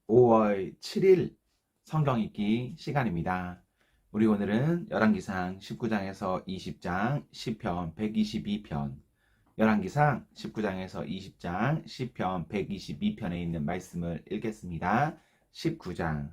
5월 7일 성경 읽기 시간입니다. 우리 오늘은 열왕기상 19장에서 20장, 시편 122편, 열왕기상 19장에서 20장, 시편 122편에 있는 말씀을 읽겠습니다. 19장.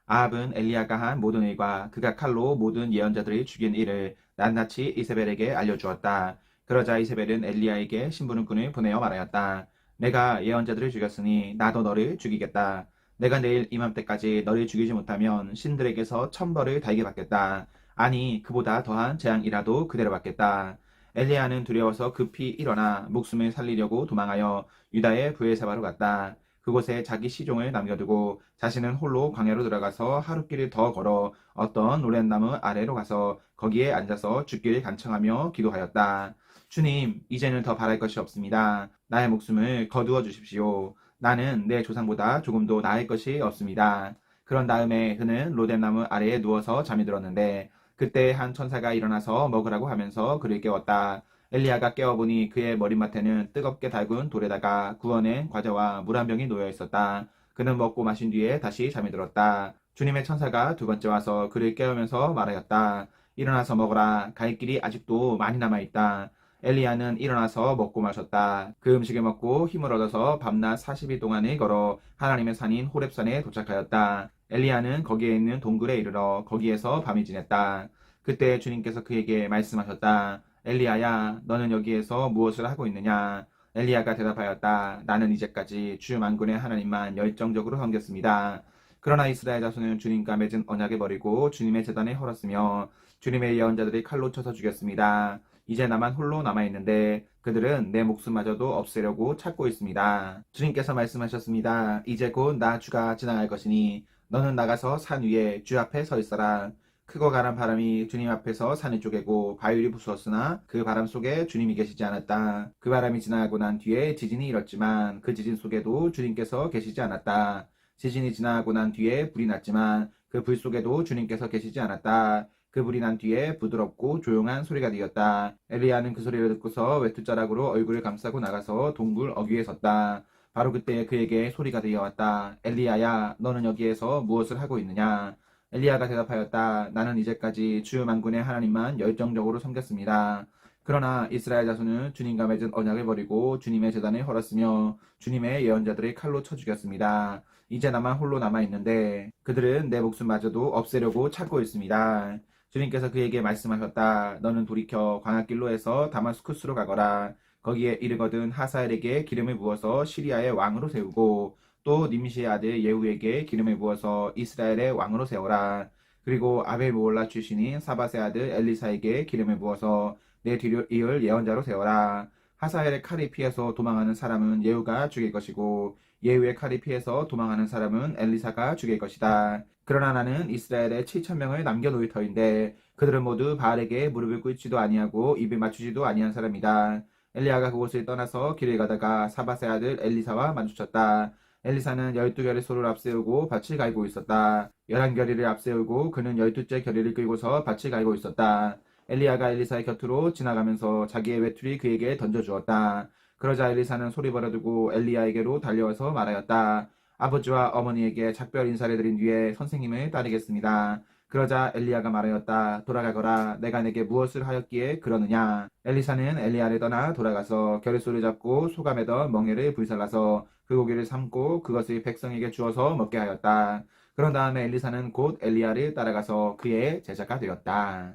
아합은 엘리야가 한 모든 일과 그가 칼로 모든 예언자들을 죽인 일을 낱낱이 이세벨에게 알려주었다. 그러자 이세벨은 엘리야에게 심부름꾼을 보내어 말하였다. 내가 예언자들을 죽였으니 나도 너를 죽이겠다. 내가 내일 이맘때까지 너를 죽이지 못하면 신들에게서 천벌을 달게 받겠다. 아니 그보다 더한 재앙이라도 그대로 받겠다. 엘리야는 두려워서 급히 일어나 목숨을 살리려고 도망하여 유다의 브엘사바로 갔다. 그곳에 자기 시종을 남겨두고 자신은 홀로 광야로 들어가서 하루길을 더 걸어 어떤 노랫나무 아래로 가서 거기에 앉아서 죽기를 간청하며 기도하였다. 주님, 이제는 더 바랄 것이 없습니다. 나의 목숨을 거두어 주십시오. 나는 내 조상보다 조금도 나을 것이 없습니다. 그런 다음에 그는 로뎀나무 아래에 누워서 잠이 들었는데 그때 한 천사가 일어나서 먹으라고 하면서 그를 깨웠다. 엘리야가 깨어보니 그의 머리맡에는 뜨겁게 달군 돌에다가 구워낸 과자와 물 한 병이 놓여 있었다. 그는 먹고 마신 뒤에 다시 잠이 들었다. 주님의 천사가 두 번째 와서 그를 깨우면서 말하였다. 일어나서 먹어라. 갈 길이 아직도 많이 남아있다. 엘리야는 일어나서 먹고 마셨다. 그 음식을 먹고 힘을 얻어서 밤낮 40일 동안을 걸어 하나님의 산인 호렙산에 도착하였다. 엘리야는 거기에 있는 동굴에 이르러 거기에서 밤을 지냈다. 그때 주님께서 그에게 말씀하셨다. 엘리야야, 너는 여기에서 무엇을 하고 있느냐? 엘리야가 대답하였다. 나는 이제까지 주 만군의 하나님만 열정적으로 섬겼습니다. 그러나 이스라엘 자손은 주님과 맺은 언약을 버리고 주님의 제단에 헐었으며 주님의 예언자들이 칼로 쳐서 죽였습니다. 이제 나만 홀로 남아있는데 그들은 내 목숨마저도 없애려고 찾고 있습니다. 주님께서 말씀하셨습니다. 이제 곧 나 주가 지나갈 것이니 너는 나가서 산 위에 주 앞에 서 있어라. 크고 강한 바람이 주님 앞에서 산을 쪼개고 바위를 부수었으나 그 바람 속에 주님이 계시지 않았다. 그 바람이 지나가고 난 뒤에 지진이 일었지만 그 지진 속에도 주님께서 계시지 않았다. 지진이 지나가고 난 뒤에 불이 났지만 그 불 속에도 주님께서 계시지 않았다. 그 불이 난 뒤에 부드럽고 조용한 소리가 들렸다. 엘리야는 그 소리를 듣고서 외투자락으로 얼굴을 감싸고 나가서 동굴 어귀에 섰다. 바로 그때 그에게 소리가 들려왔다. 엘리야야, 너는 여기에서 무엇을 하고 있느냐? 엘리야가 대답하였다. 나는 이제까지 주 만군의 하나님만 열정적으로 섬겼습니다. 그러나 이스라엘 자손은 주님과 맺은 언약을 버리고 주님의 제단을 헐었으며 주님의 예언자들을 칼로 쳐 죽였습니다. 이제 나만 홀로 남아있는데 그들은 내 목숨마저도 없애려고 찾고 있습니다. 주님께서 그에게 말씀하셨다. 너는 돌이켜 광야길로 해서 다마스쿠스로 가거라. 거기에 이르거든 하사엘에게 기름을 부어서 시리아의 왕으로 세우고 또 님시의 아들 예후에게 기름을 부어서 이스라엘의 왕으로 세워라. 그리고 아벨 모올라 출신인 사밧의 아들 엘리사에게 기름을 부어서 내 뒤를 이을 예언자로 세워라. 하사엘의 칼이 피해서 도망하는 사람은 예후가 죽일 것이고 예후의 칼이 피해서 도망하는 사람은 엘리사가 죽일 것이다. 그러나 나는 이스라엘에 7,000명을 남겨놓을 터인데 그들은 모두 바알에게 무릎을 꿇지도 아니하고 입을 맞추지도 아니한 사람이다. 엘리야가 그곳을 떠나서 길을 가다가 사밧의 아들 엘리사와 마주쳤다. 엘리사는 12결의 소를 앞세우고 밭을 갈고 있었다. 11결의를 앞세우고 그는 12째 결의를 끌고서 밭을 갈고 있었다. 엘리야가 엘리사의 곁으로 지나가면서 자기의 외투를 그에게 던져주었다. 그러자 엘리사는 소리 버려두고 엘리야에게로 달려와서 말하였다. 아버지와 어머니에게 작별 인사를 드린 뒤에 선생님을 따르겠습니다. 그러자 엘리야가 말하였다. 돌아가거라. 내가 내게 무엇을 하였기에 그러느냐. 엘리사는 엘리야를 떠나 돌아가서 겨레소를 잡고 소가 매던 멍에를 불살라서 그 고기를 삶고 그것을 백성에게 주어서 먹게 하였다. 그런 다음에 엘리사는 곧 엘리야를 따라가서 그의 제자가 되었다.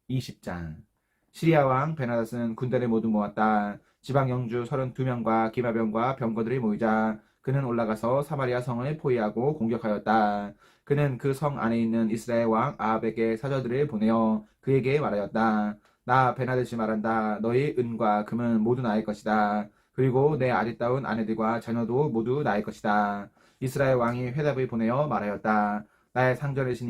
20장. 시리아 왕 베나닷은 군대를 모두 모았다. 지방 영주 32명과 기마병과 병거들이 모이자 그는 올라가서 사마리아 성을 포위하고 공격하였다. 그는 그 성 안에 있는 이스라엘 왕 아합에게 사절들을 보내어 그에게 말하였다. 나 베나닷이 말한다. 너희 은과 금은 모두 나의 것이다. 그리고 내 아리따운 아내들과 자녀도 모두 나의 것이다. 이스라엘 왕이 회답을 보내어 말하였다. 나의 상전이신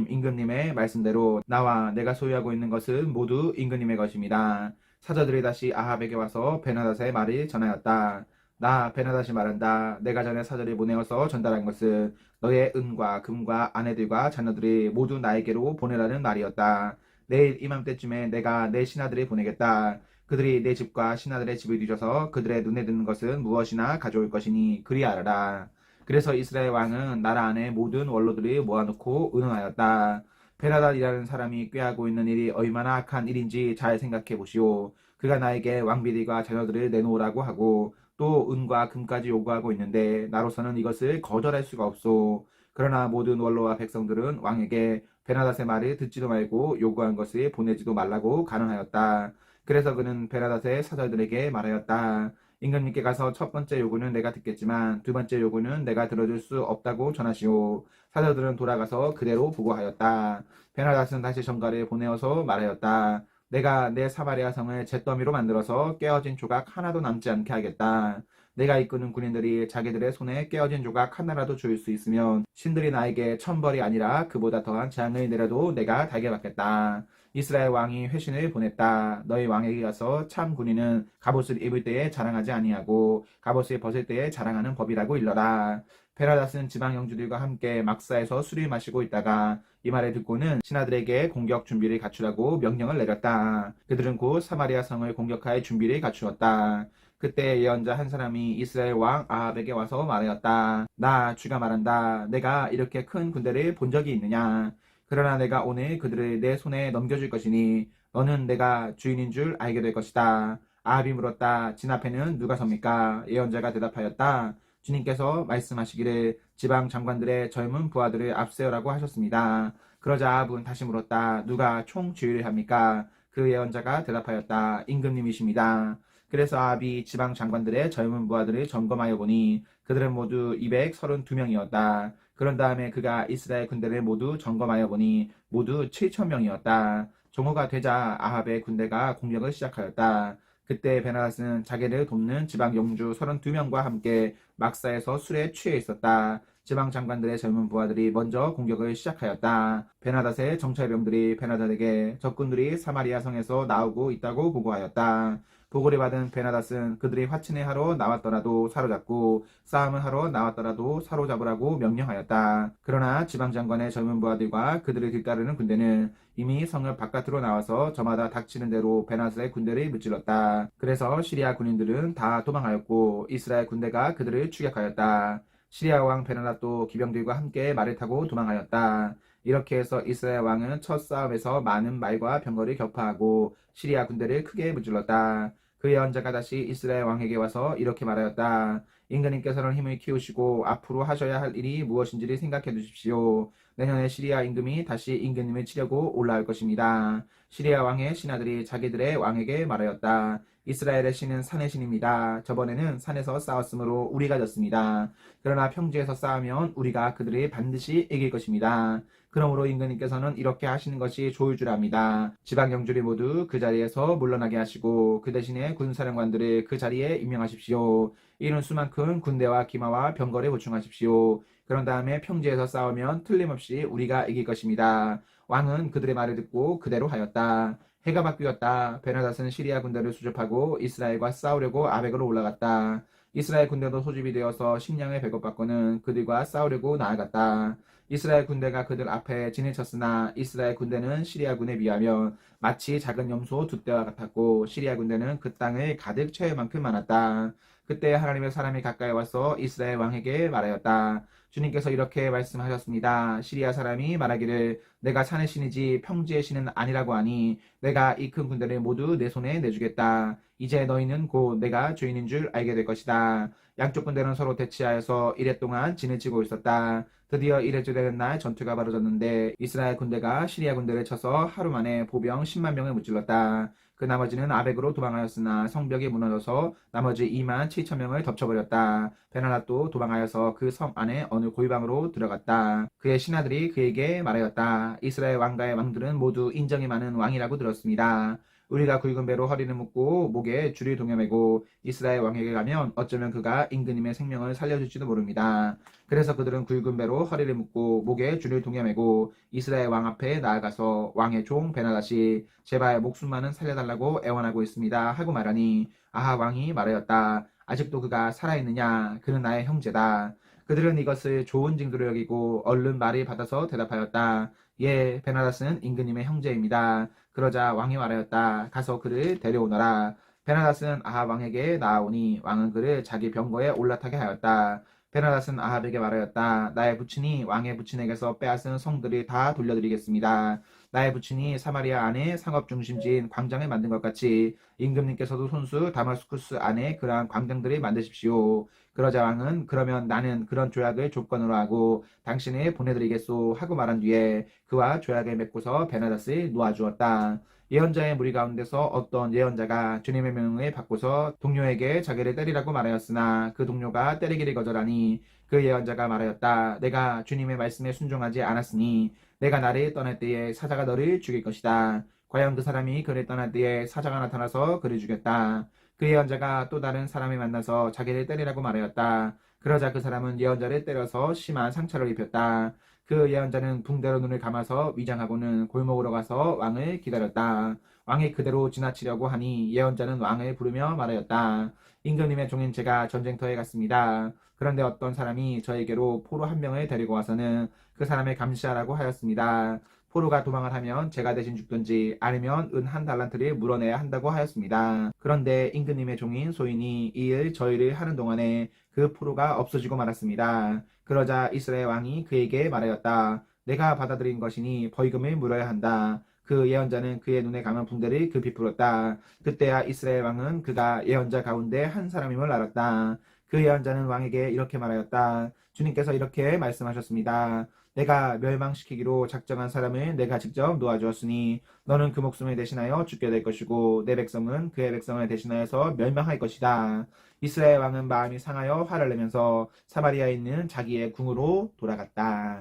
임금님의 말씀대로 나와 내가 소유하고 있는 것은 모두 임금님의 것입니다. 사자들이 다시 아합에게 와서 베나닷의 말을 전하였다. 나 베나닷이 말한다. 내가 전에 사자를 보내어서 전달한 것은 너의 은과 금과 아내들과 자녀들이 모두 나에게로 보내라는 말이었다. 내일 이맘때쯤에 내가 내 신하들을 보내겠다. 그들이 내 집과 신하들의 집을 뒤져서 그들의 눈에 드는 것은 무엇이나 가져올 것이니 그리 알아라. 그래서 이스라엘 왕은 나라 안에 모든 원로들이 모아놓고 의논하였다. 베나닷이라는 사람이 꾀하고 있는 일이 얼마나 악한 일인지 잘 생각해 보시오. 그가 나에게 왕비들과 자녀들을 내놓으라고 하고 또 은과 금까지 요구하고 있는데 나로서는 이것을 거절할 수가 없소. 그러나 모든 원로와 백성들은 왕에게 베나닷의 말을 듣지도 말고 요구한 것을 보내지도 말라고 간언하였다. 그래서 그는 베나닷의 사절들에게 말하였다. 임금님께 가서 첫 번째 요구는 내가 듣겠지만 두 번째 요구는 내가 들어줄 수 없다고 전하시오. 사절들은 돌아가서 그대로 보고하였다. 베나닷은 다시 전가를 보내어서 말하였다. 내가 내 사마리아 성을 잿더미로 만들어서 깨어진 조각 하나도 남지 않게 하겠다. 내가 이끄는 군인들이 자기들의 손에 깨어진 조각 하나라도 주울 수 있으면 신들이 나에게 천벌이 아니라 그보다 더한 재앙을 내려도 내가 달게 받겠다. 이스라엘 왕이 회신을 보냈다. 너희 왕에게 가서 참 군인은 갑옷을 입을 때에 자랑하지 아니하고 갑옷을 벗을 때에 자랑하는 법이라고 일러라. 베나닷은 지방 영주들과 함께 막사에서 술을 마시고 있다가 이 말을 듣고는 신하들에게 공격 준비를 갖추라고 명령을 내렸다. 그들은 곧 사마리아 성을 공격할 준비를 갖추었다. 그때 예언자 한 사람이 이스라엘 왕 아합에게 와서 말하였다. 나 주가 말한다. 내가 이렇게 큰 군대를 본 적이 있느냐? 그러나 내가 오늘 그들을 내 손에 넘겨줄 것이니 너는 내가 주인인 줄 알게 될 것이다. 아합이 물었다. 진 앞에는 누가 섭니까? 예언자가 대답하였다. 주님께서 말씀하시기를 지방 장관들의 젊은 부하들을 앞세우라고 하셨습니다. 그러자 아합은 다시 물었다. 누가 총주의를 합니까? 그 예언자가 대답하였다. 임금님이십니다. 그래서 아합이 지방 장관들의 젊은 부하들을 점검하여 보니 그들은 모두 232명이었다. 그런 다음에 그가 이스라엘 군대를 모두 점검하여 보니 모두 7,000명이었다. 정오가 되자 아합의 군대가 공격을 시작하였다. 그때 베나닷은 자기를 돕는 지방 영주 32명과 함께 막사에서 술에 취해 있었다. 지방 장관들의 젊은 부하들이 먼저 공격을 시작하였다. 베나닷의 정찰병들이 베나닷에게 적군들이 사마리아 성에서 나오고 있다고 보고하였다. 보고를 받은 베나닷은 그들이 화친을 하러 나왔더라도 사로잡고 싸움을 하러 나왔더라도 사로잡으라고 명령하였다. 그러나 지방장관의 젊은 부하들과 그들을 뒤따르는 군대는 이미 성을 바깥으로 나와서 저마다 닥치는 대로 베나닷의 군대를 무찔렀다. 그래서 시리아 군인들은 다 도망하였고 이스라엘 군대가 그들을 추격하였다. 시리아 왕 베나닷도 기병들과 함께 말을 타고 도망하였다. 이렇게 해서 이스라엘 왕은 첫 싸움에서 많은 말과 병거를 격파하고 시리아 군대를 크게 무찔렀다. 그 예언자가 다시 이스라엘 왕에게 와서 이렇게 말하였다. 임금님께서는 힘을 키우시고 앞으로 하셔야 할 일이 무엇인지를 생각해 두십시오. 내년에 시리아 임금이 다시 임금님을 치려고 올라올 것입니다. 시리아 왕의 신하들이 자기들의 왕에게 말하였다. 이스라엘의 신은 산의 신입니다. 저번에는 산에서 싸웠으므로 우리가 졌습니다. 그러나 평지에서 싸우면 우리가 그들을 반드시 이길 것입니다. 그러므로 임금님께서는 이렇게 하시는 것이 좋을 줄 압니다. 지방 영주를 모두 그 자리에서 물러나게 하시고 그 대신에 군사령관들을 그 자리에 임명하십시오. 이는 수만큼 군대와 기마와 병거를 보충하십시오. 그런 다음에 평지에서 싸우면 틀림없이 우리가 이길 것입니다. 왕은 그들의 말을 듣고 그대로 하였다. 해가 바뀌었다. 베나닷은 시리아 군대를 수접하고 이스라엘과 싸우려고 아벡으로 올라갔다. 이스라엘 군대도 소집이 되어서 식량을 배급받고는 그들과 싸우려고 나아갔다. 이스라엘 군대가 그들 앞에 진을 쳤으나 이스라엘 군대는 시리아 군에 비하면 마치 작은 염소 두 떼와 같았고 시리아 군대는 그 땅을 가득 채울 만큼 많았다. 그때 하나님의 사람이 가까이 와서 이스라엘 왕에게 말하였다. 주님께서 이렇게 말씀하셨습니다. 시리아 사람이 말하기를 내가 산의 신이지 평지의 신은 아니라고 하니 내가 이 큰 군대를 모두 내 손에 내주겠다. 이제 너희는 곧 내가 주인인 줄 알게 될 것이다. 양쪽 군대는 서로 대치하여서 이래 동안 진을 치고 있었다. 드디어 이래째 되는 날 전투가 벌어졌는데 이스라엘 군대가 시리아 군대를 쳐서 하루 만에 보병 10만 명을 무찔렀다. 그 나머지는 아벡으로 도망하였으나 성벽이 무너져서 나머지 2만 7천 명을 덮쳐버렸다. 베나닷도 도망하여서 그 섬 안에 어느 골방으로 들어갔다. 그의 신하들이 그에게 말하였다. 이스라엘 왕가의 왕들은 모두 인정이 많은 왕이라고 들었습니다. 우리가 굵은 배로 허리를 묶고 목에 줄을 동여매고 이스라엘 왕에게 가면 어쩌면 그가 임금님의 생명을 살려줄지도 모릅니다. 그래서 그들은 굵은 배로 허리를 묶고 목에 줄을 동여매고 이스라엘 왕 앞에 나아가서 왕의 종 베나닷이 제발 목숨만은 살려달라고 애원하고 있습니다 하고 말하니 아하 왕이 말하였다. 아직도 그가 살아있느냐? 그는 나의 형제다. 그들은 이것을 좋은 징조로 여기고 얼른 말을 받아서 대답하였다. 예, 베나닷은 임금님의 형제입니다. 그러자 왕이 말하였다. 가서 그를 데려오너라. 베나닷은 아합 왕에게 나아오니 왕은 그를 자기 병거에 올라타게 하였다. 베나닷은 아합에게 말하였다. 나의 부친이 왕의 부친에게서 빼앗은 성들이 다 돌려드리겠습니다. 나의 부친이 사마리아 안에 상업 중심지인 광장을 만든 것 같이 임금님께서도 손수 다마스쿠스 안에 그러한 광장들을 만드십시오. 그러자 왕은 그러면 나는 그런 조약을 조건으로 하고 당신을 보내드리겠소 하고 말한 뒤에 그와 조약을 맺고서 베나닷을 놓아주었다. 예언자의 무리 가운데서 어떤 예언자가 주님의 명을 받고서 동료에게 자기를 때리라고 말하였으나 그 동료가 때리기를 거절하니 그 예언자가 말하였다. 내가 주님의 말씀에 순종하지 않았으니 내가 나를 떠날 때에 사자가 너를 죽일 것이다. 과연 그 사람이 그를 떠날 때에 사자가 나타나서 그를 죽였다. 그 예언자가 또 다른 사람을 만나서 자기를 때리라고 말하였다. 그러자 그 사람은 예언자를 때려서 심한 상처를 입혔다. 그 예언자는 붕대로 눈을 감아서 위장하고는 골목으로 가서 왕을 기다렸다. 왕이 그대로 지나치려고 하니 예언자는 왕을 부르며 말하였다. 임금님의 종인 제가 전쟁터에 갔습니다. 그런데 어떤 사람이 저에게로 포로 한 명을 데리고 와서는 그 사람을 감시하라고 하였습니다. 포로가 도망을 하면 제가 대신 죽든지 아니면 은 한 달란트를 물어내야 한다고 하였습니다. 그런데 임금님의 종인 소인이 이 일 저희를 하는 동안에 그 포로가 없어지고 말았습니다. 그러자 이스라엘 왕이 그에게 말하였다. 내가 받아들인 것이니 벌금을 물어야 한다. 그 예언자는 그의 눈에 감은 붕대를 급히 풀었다. 그때야 이스라엘 왕은 그가 예언자 가운데 한 사람임을 알았다. 그 예언자는 왕에게 이렇게 말하였다. 주님께서 이렇게 말씀하셨습니다. 내가 멸망시키기로 작정한 사람을 내가 직접 놓아주었으니 너는 그 목숨을 대신하여 죽게 될 것이고 내 백성은 그의 백성을 대신하여서 멸망할 것이다. 이스라엘 왕은 마음이 상하여 화를 내면서 사마리아에 있는 자기의 궁으로 돌아갔다.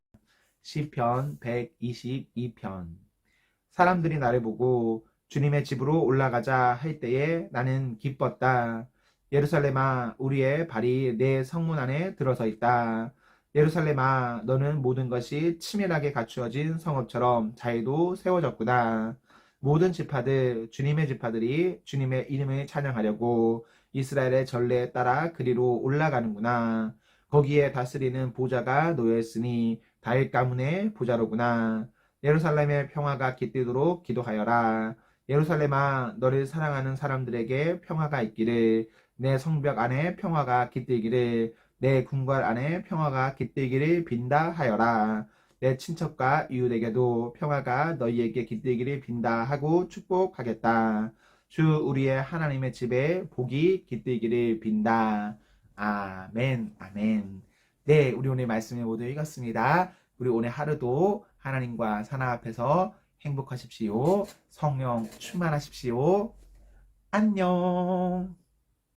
시편 122편. 사람들이 나를 보고 주님의 집으로 올라가자 할 때에 나는 기뻤다. 예루살렘아, 우리의 발이 내 성문 안에 들어서 있다. 예루살렘아, 너는 모든 것이 치밀하게 갖추어진 성읍처럼 잘도 세워졌구나. 모든 지파들, 주님의 지파들이 주님의 이름을 찬양하려고 이스라엘의 전례에 따라 그리로 올라가는구나. 거기에 다스리는 보좌가 놓여있으니 다윗 가문의 보좌로구나. 예루살렘의 평화가 깃들도록 기도하여라. 예루살렘아, 너를 사랑하는 사람들에게 평화가 있기를, 내 성벽 안에 평화가 깃들기를, 내 궁궐 안에 평화가 깃들기를 빈다 하여라. 내 친척과 이웃에게도 평화가 너희에게 깃들기를 빈다 하고 축복하겠다. 주 우리의 하나님의 집에 복이 깃들기를 빈다. 아멘, 아멘. 네, 우리 오늘 말씀을 모두 읽었습니다. 우리 오늘 하루도 하나님과 사나 앞에서 행복하십시오. 성령 충만하십시오. 안녕.